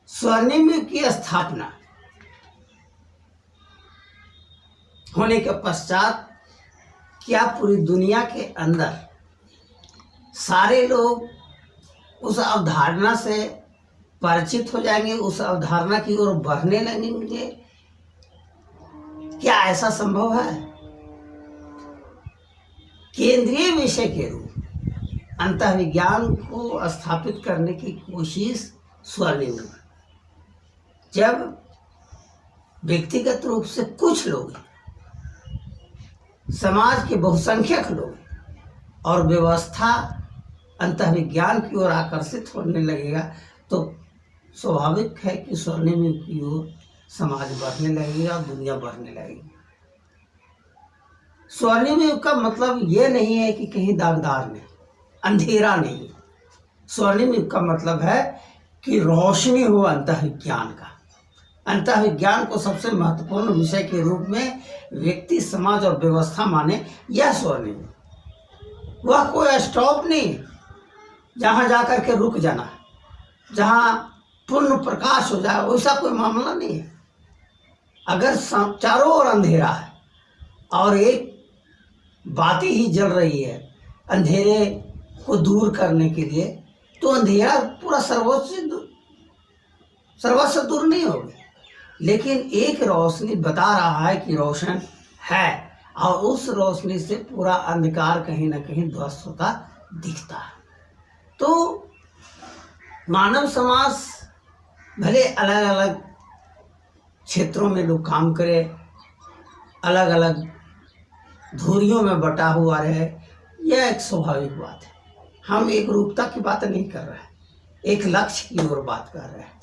स्वर्णिम युग की स्थापना होने के पश्चात क्या पूरी दुनिया के अंदर सारे लोग उस अवधारणा से परिचित हो जाएंगे, उस अवधारणा की ओर बढ़ने लगेंगे? क्या ऐसा संभव है? केंद्रीय विषय के रूप अंतःविज्ञान को स्थापित करने की कोशिश स्वर्णिम युग, जब व्यक्तिगत रूप से कुछ लोग, समाज के बहुसंख्यक लोग और व्यवस्था अंतःविज्ञान की ओर आकर्षित होने लगेगा, तो स्वाभाविक है कि स्वर्णिम युग की ओर समाज बढ़ने लगेगा, दुनिया बढ़ने लगेगी। स्वर्णिम युग का मतलब ये नहीं है कि कहीं दागदार नहीं, अंधेरा नहीं। स्वर्णिम युग का मतलब है कि रोशनी हो अंतःविज्ञान का। अंतःविज्ञान को सबसे महत्वपूर्ण विषय के रूप में व्यक्ति, समाज और व्यवस्था माने, यह स्वर्णिम युग। वह कोई स्टॉप नहीं जहाँ जाकर के रुक जाना, जहाँ पूर्ण प्रकाश हो जाए, वैसा कोई मामला नहीं है। अगर चारों ओर अंधेरा है और एक बाती ही जल रही है अंधेरे को दूर करने के लिए, तो अंधेरा पूरा सर्वस्व दूर नहीं होगी, लेकिन एक रोशनी बता रहा है कि रोशन है, और उस रोशनी से पूरा अंधकार कहीं ना कहीं ध्वस्त होता दिखता है। तो मानव समाज भले अलग अलग क्षेत्रों में लोग काम करे, अलग अलग धुरियों में बटा हुआ रहे, यह एक स्वाभाविक बात है। हम एक रूपता की बात नहीं कर रहे हैं, एक लक्ष्य की ओर बात कर रहे हैं।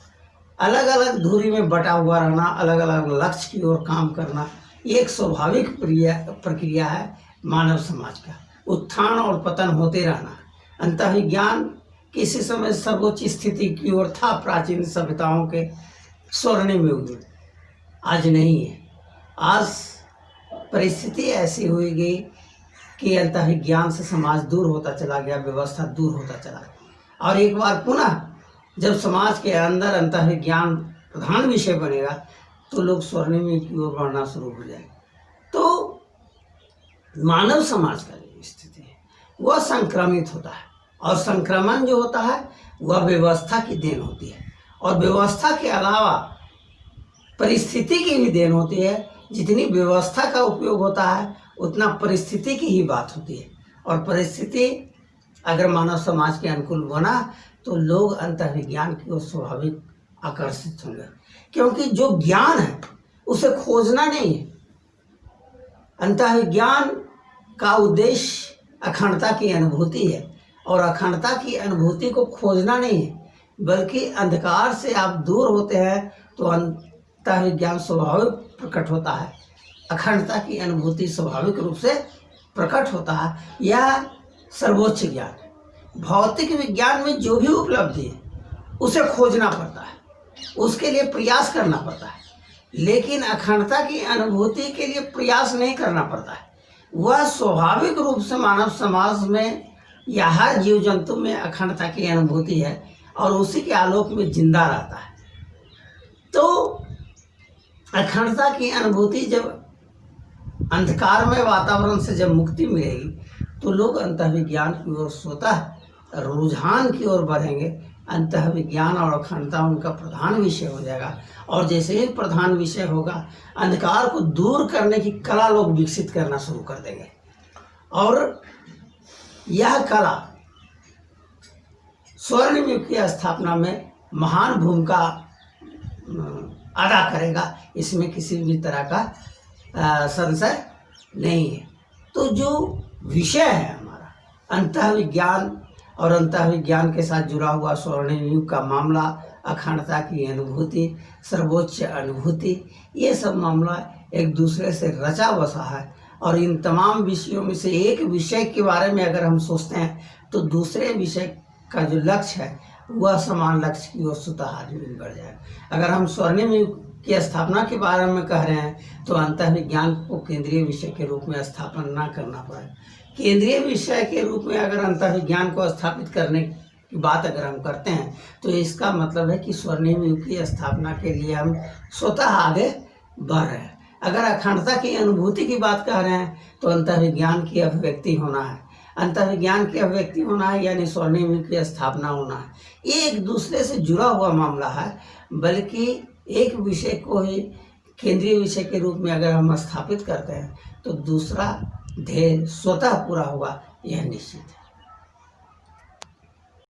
अलग अलग धुरी में बटा हुआ रहना, अलग अलग लक्ष्य की ओर काम करना, ये एक स्वाभाविक प्रक्रिया है मानव समाज का। उत्थान और पतन होते रहना। अंतःविज्ञान किसी समय सर्वोच्च स्थिति की ओर था प्राचीन सभ्यताओं के स्वर्णिम युग में, आज नहीं है। आज परिस्थिति ऐसी हुई गई कि अंतःविज्ञान से समाज दूर होता चला गया, व्यवस्था दूर होता चला गया, और एक बार पुनः जब समाज के अंदर अंतःविज्ञान प्रधान विषय बनेगा, तो लोग स्वर्णिम युग की ओर बढ़ना शुरू हो जाएंगे। तो मानव समाज का जो स्थिति है वह संक्रमित होता है, और संक्रमण जो होता है वह व्यवस्था की देन होती है, और व्यवस्था के अलावा परिस्थिति की भी देन होती है। जितनी व्यवस्था का उपयोग होता है उतना परिस्थिति की ही बात होती है, और परिस्थिति अगर मानव समाज के अनुकूल बना तो लोग अंतःविज्ञान की ओर स्वाभाविक आकर्षित होंगे, क्योंकि जो ज्ञान है उसे खोजना नहीं है। अंतःविज्ञान का उद्देश्य अखंडता की अनुभूति है, और अखंडता की अनुभूति को खोजना नहीं है, बल्कि अंधकार से आप दूर होते हैं तो अंतःविज्ञान स्वाभाविक प्रकट होता है, अखंडता की अनुभूति स्वाभाविक रूप से प्रकट होता है। यह सर्वोच्च ज्ञान है। भौतिक विज्ञान में जो भी उपलब्धि है उसे खोजना पड़ता है, उसके लिए प्रयास करना पड़ता है, लेकिन अखंडता की अनुभूति के लिए प्रयास नहीं करना पड़ता है। वह स्वाभाविक रूप से मानव समाज में या हर जीव जंतु में अखंडता की अनुभूति है, और उसी के आलोक में जिंदा रहता है। तो अखंडता की अनुभूति, जब अंधकारमय वातावरण से जब मुक्ति मिलेगी, तो लोग अंतःविज्ञान की ओर स्वतः रुझान की ओर बढ़ेंगे। अंतःविज्ञान और अखंडता उनका प्रधान विषय हो जाएगा, और जैसे ही प्रधान विषय होगा, अंधकार को दूर करने की कला लोग विकसित करना शुरू कर देंगे, और यह कला स्वर्णिम युग की स्थापना में महान भूमिका अदा करेगा, इसमें किसी भी तरह का संशय नहीं है। तो जो विषय है हमारा अंतःविज्ञान, और अंतःविज्ञान के साथ जुड़ा हुआ स्वर्णिम युग का मामला, अखंडता की अनुभूति, सर्वोच्च अनुभूति, ये सब मामला एक दूसरे से रचा बसा है। और इन तमाम विषयों में से एक विषय के बारे में अगर हम सोचते हैं, तो दूसरे विषय का जो लक्ष्य है वह समान लक्ष्य की ओर स्वतः आदमी बढ़ जाए। अगर हम स्वर्णिम युग की स्थापना के बारे में कह रहे हैं, तो अंतःविज्ञान को केंद्रीय विषय के रूप में स्थापन ना करना पड़े। केंद्रीय विषय के रूप में अगर अंतःविज्ञान को स्थापित करने की बात अगर हम करते हैं तो इसका मतलब है कि स्वर्णिम युग की स्थापना के लिए हम स्वतः आगे बढ़ रहे हैं। अगर अखंडता की अनुभूति की बात कर रहे हैं तो अंतर्विज्ञान की अभिव्यक्ति होना है, अंतर्विज्ञान की अभिव्यक्ति होना है, यानी स्वर्णिम युग की स्थापना होना है। ये एक दूसरे से जुड़ा हुआ मामला है, बल्कि एक विषय को ही केंद्रीय विषय के रूप में अगर हम स्थापित करते हैं तो दूसरा ध्येय स्वतः पूरा होगा, यह निश्चित है।